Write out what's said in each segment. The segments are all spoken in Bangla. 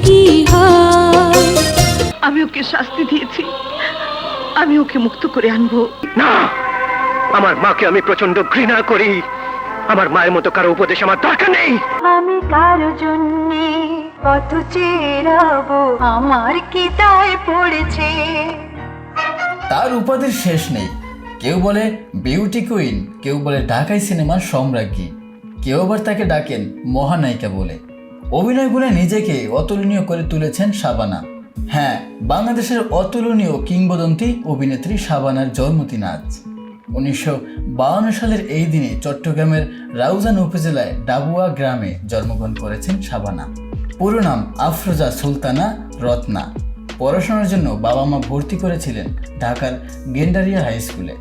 কি হয়। আমি ওকে শাস্তি দিয়েছি, আমি ওকে মুক্ত করে আনবো। না, আমার মাকে আমি প্রচন্ড ঘৃণা করি। আমার মায়ের মতো কারো উপদেশ আমার দরকার নেই। আমি কারো জন্য কত চেরাবো, আমার কি দায় পড়েছে। তার উপাধির শেষ নেই। কেউ বলে বিউটি কুইন, কেউ বলে ঢাকাই সিনেমার সম্রাজ্ঞী, কেউ আবার তাকে ডাকেন মহানায়িকা বলে। অভিনয় গুণে নিজেকে অতুলনীয় করে তুলেছেন শাবানা। হ্যাঁ, বাংলাদেশের অতুলনীয় কিংবদন্তি অভিনেত্রী শাবানার জন্মদিন আজ। 1952 সালের এই দিনে চট্টগ্রামের রাউজান উপজেলায় ডাবুয়া গ্রামে জন্মগ্রহণ করেছেন শাবানা। পুরো নাম আফরোজা সুলতানা রত্না। পড়াশোনার জন্য বাবা মা ভর্তি করেছিলেন ঢাকার গেন্ডারিয়া হাই স্কুলে,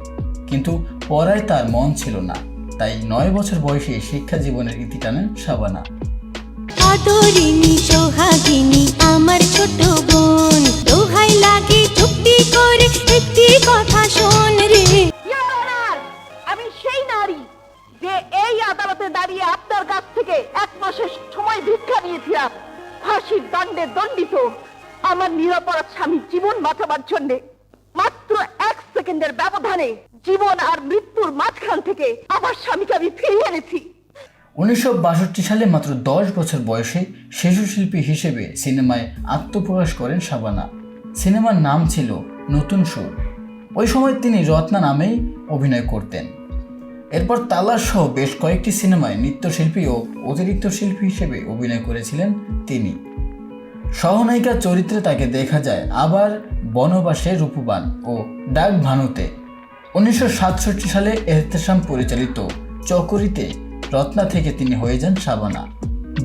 কিন্তু পড়ায় তার মন ছিল না। তাই 9 বছর বয়সে শিক্ষা জীবনের ইতি টানেন শাবানা। আদরিনী সোহাগিনী আমার ছোট বোন, দোহাই লাগে চুক্তি করে একটি কথা শোন রে। আমি সেই নারী যে এই আদালতে দাঁড়িয়ে আপনার কাছ থেকে 1 মাসের সময় ভিক্ষা নিয়েছিলাম ফাঁসির দণ্ডে দণ্ডিত আমার নিরপরাধ স্বামী জীবন বাঁচাবার জন্য। মাত্র 1 সেকেন্ডের ব্যবধানে জীবন আর মৃত্যুর মাঝখান থেকে আমার স্বামীকে আমি ফিরিয়ে এনেছি। 1962 সালে মাত্র 10 বছর বয়সে শিশু শিল্পী হিসেবে সিনেমায় আত্মপ্রকাশ করেন শাবানা। সিনেমার নাম ছিল নতুন সুর। ওই সময় তিনি রত্না নামেই অভিনয় করতেন। এরপর তালাশ সহ বেশ কয়েকটি সিনেমায় নৃত্যশিল্পী ও অতিরিক্ত শিল্পী হিসেবে অভিনয় করেছিলেন তিনি। সহনায়িকার চরিত্রে তাকে দেখা যায় আবার বনবাসে রূপবান ও ডাক ভানুতে। 1967 সালে এহতেশাম পরিচালিত চকরিতে রত্না থেকে তিনি হয়ে যান শাবানা।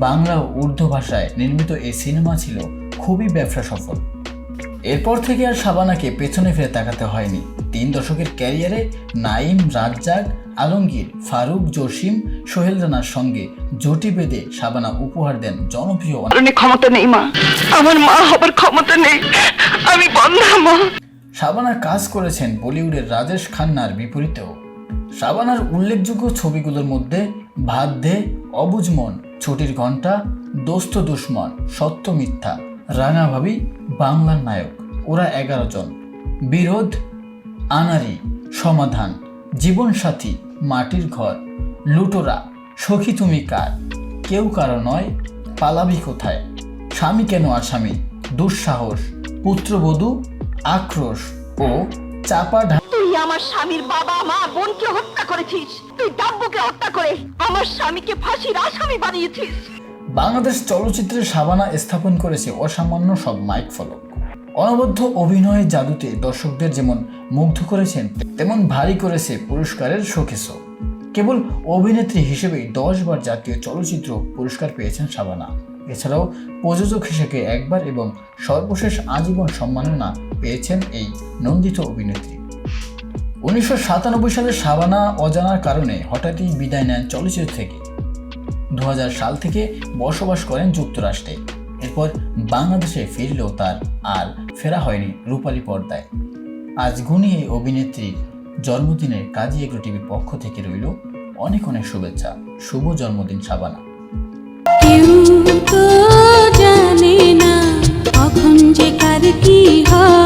বাংলা ও উর্দু ভাষায় নির্মিত এই সিনেমা ছিল খুবই ব্যবসা সফল। এরপর থেকে আর শাবানাকে পেছনে ফিরে তাকাতে হয়নি। 3 দশকের ক্যারিয়ারে নাইম, রাজ্জাক, আলমগীর, ফারুক, জসিম, সোহেল রানার সঙ্গে জুটি বেঁধে শাবানা উপহার দেন জনপ্রিয় ক্ষমতা নেই মা, আমার মা হবার ক্ষমতা নেই, আমি বন্ধা মা। শাবানা কাজ করেছেন বলিউডের রাজেশ খান্নার বিপরীতেও। শাবানার উল্লেখযোগ্য ছবিগুলোর মধ্যে ভাত দে, অবুঝ মন, ছুটির ঘন্টা, দোস্ত দুশ্মন, সত্য মিথ্যা, রাঙা ভাবি, বাংলার নায়ক, ওরা 11 জন, বিরোধ, আনারি, সমাধান, জীবনসাথী, মাটির ঘর, লুটোরা, সখী তুমি কার, কেউ কারো নয়, পালাবি কোথায়, স্বামী কেন আসামি, দুঃসাহস, পুত্রবধূ, আক্রোশ ও চাপা। তুই আমার স্বামীর বাবা মা বোনকে হত্যা করেছিস, তুই ডাব্বুকে হত্যা করে আমার স্বামীকে ফাঁসির আসামি বানিয়েছিস। বাংলাদেশ চলচ্চিত্রে শাবানা স্থাপন করেছে অসামান্য সব মাইক ফলক। অনবদ্য অভিনয়ের জাদুতে দর্শকদের যেমন মুগ্ধ করেছেন, তেমন ভারী করেছে পুরস্কারের শোকেসও। কেবল অভিনেত্রী হিসেবেই 10 বার জাতীয় চলচ্চিত্র পুরস্কার পেয়েছেন শাবানা। এছাড়াও প্রযোজক হিসেবে একবার এবং সর্বশেষ আজীবন সম্মাননা পেয়েছেন এই নন্দিত অভিনেত্রী। 1997 সালে শাবানা অজানার কারণে হঠাৎই বিদায় নেন চলচ্চিত্র থেকে। 2000 সাল থেকে বসবাস করেন যুক্তরাষ্ট্রে। এরপর বাংলাদেশে ফিরলেও তার আর ফেরা হয়নি রূপালী পর্দায়। আজ গুণী এই অভিনেত্রীর জন্মদিনে কাজী এগ্রো টিভির পক্ষ থেকে রইল অনেক অনেক শুভেচ্ছা। শুভ জন্মদিন শাবানা। কেউ তো জানে না কখন যে কার কি হয়।